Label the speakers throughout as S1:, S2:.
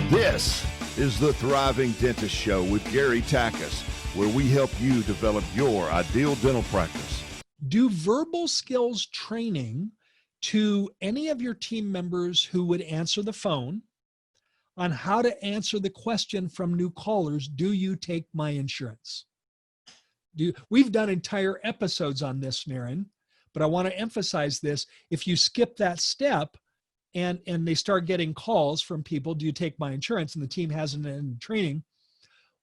S1: This is the Thriving Dentist Show with Gary Takis, where we help you develop your ideal dental practice.
S2: Do verbal skills training to any of your team members who would answer the phone on how to answer the question from new callers, do you take my insurance? We've done entire episodes on this, Naren, but I want to emphasize this. If you skip that step and they start getting calls from people, do you take my insurance? And the team hasn't been training,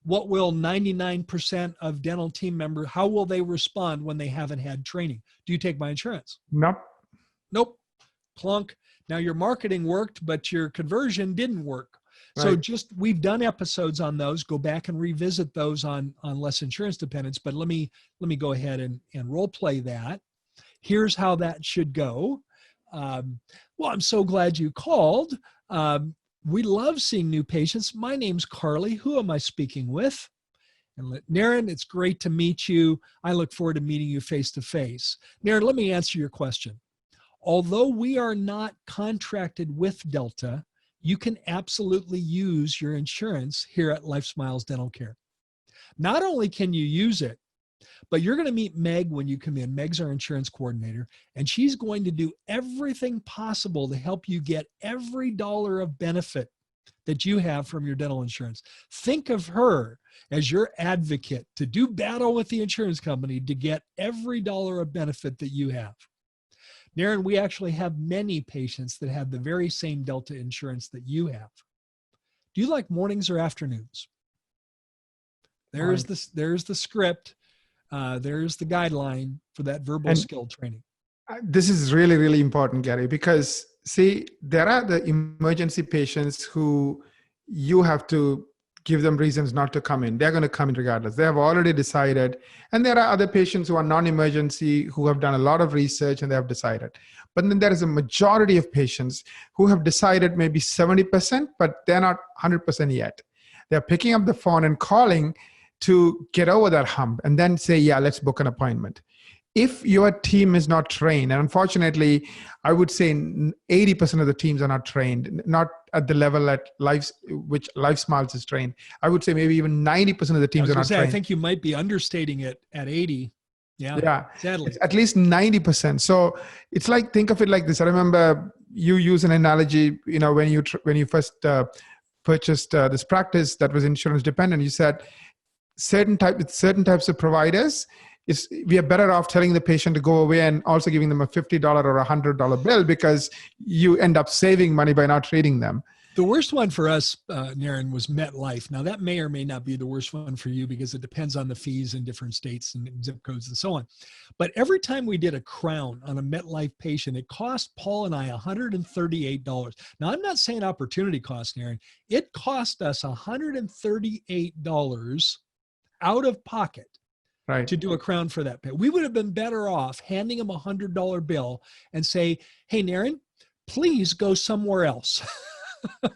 S2: what will 99% of dental team members, how will they respond when they haven't had training? Do you take my insurance? Nope. Clunk. Now your marketing worked, but your conversion didn't work. Right. So we've done episodes on those. Go back and revisit those on less insurance dependence. But let me go ahead and role play that. Here's how that should go. Well, I'm so glad you called. We love seeing new patients. My name's Carly. Who am I speaking with? And Naren, it's great to meet you. I look forward to meeting you face to face. Naren, let me answer your question. Although we are not contracted with Delta, you can absolutely use your insurance here at Life Smiles Dental Care. Not only can you use it, but you're going to meet Meg when you come in. Meg's our insurance coordinator, and she's going to do everything possible to help you get every dollar of benefit that you have from your dental insurance. Think of her as your advocate to do battle with the insurance company to get every dollar of benefit that you have. Naren, we actually have many patients that have the very same Delta insurance that you have. Do you like mornings or afternoons? There's the script. There's the guideline for that verbal skill training.
S3: This is really, really important, Gary, because see, there are the emergency patients who you have to give them reasons not to come in. They're going to come in regardless. They have already decided. And there are other patients who are non-emergency who have done a lot of research and they have decided. But then there is a majority of patients who have decided maybe 70%, but they're not 100% yet. They're picking up the phone and calling to get over that hump and then say, yeah, let's book an appointment. If your team is not trained, and unfortunately, I would say 80% of the teams are not trained, not at the level at which Life Smiles is trained. I would say maybe even 90% of the teams are not trained.
S2: I think you might be understating it at 80. Yeah, sadly.
S3: It's at least 90%. So it's like, think of it like this. I remember you use an analogy, when you first purchased this practice that was insurance dependent, you said certain types of providers, we are better off telling the patient to go away and also giving them a $50 or $100 bill because you end up saving money by not treating them.
S2: The worst one for us, Naren, was MetLife. Now that may or may not be the worst one for you because it depends on the fees in different states and zip codes and so on. But every time we did a crown on a MetLife patient, it cost Paul and I $138. Now I'm not saying opportunity cost, Naren. It cost us $138 out of pocket. Right. To do a crown for that pay. We would have been better off handing him a $100 bill and say, hey, Naren, please go somewhere else.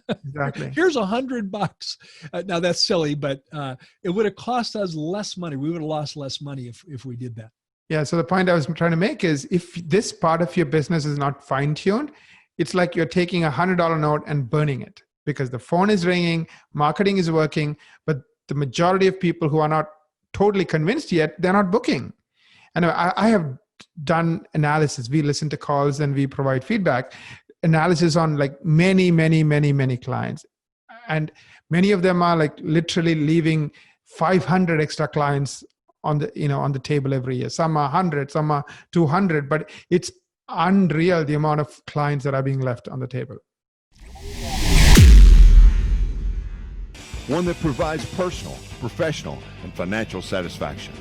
S3: Exactly.
S2: Here's $100. Now that's silly, but it would have cost us less money. We would have lost less money if we did that.
S3: Yeah. So the point I was trying to make is if this part of your business is not fine-tuned, it's like you're taking a $100 note and burning it because the phone is ringing, marketing is working, but the majority of people who are not totally convinced yet, they're not booking. And I have done analysis. We listen to calls and we provide feedback, analysis on like many clients. And many of them are like literally leaving 500 extra clients on the table every year. Some are 100, some are 200, but it's unreal the amount of clients that are being left on the table.
S1: One that provides personal, professional, and financial satisfaction.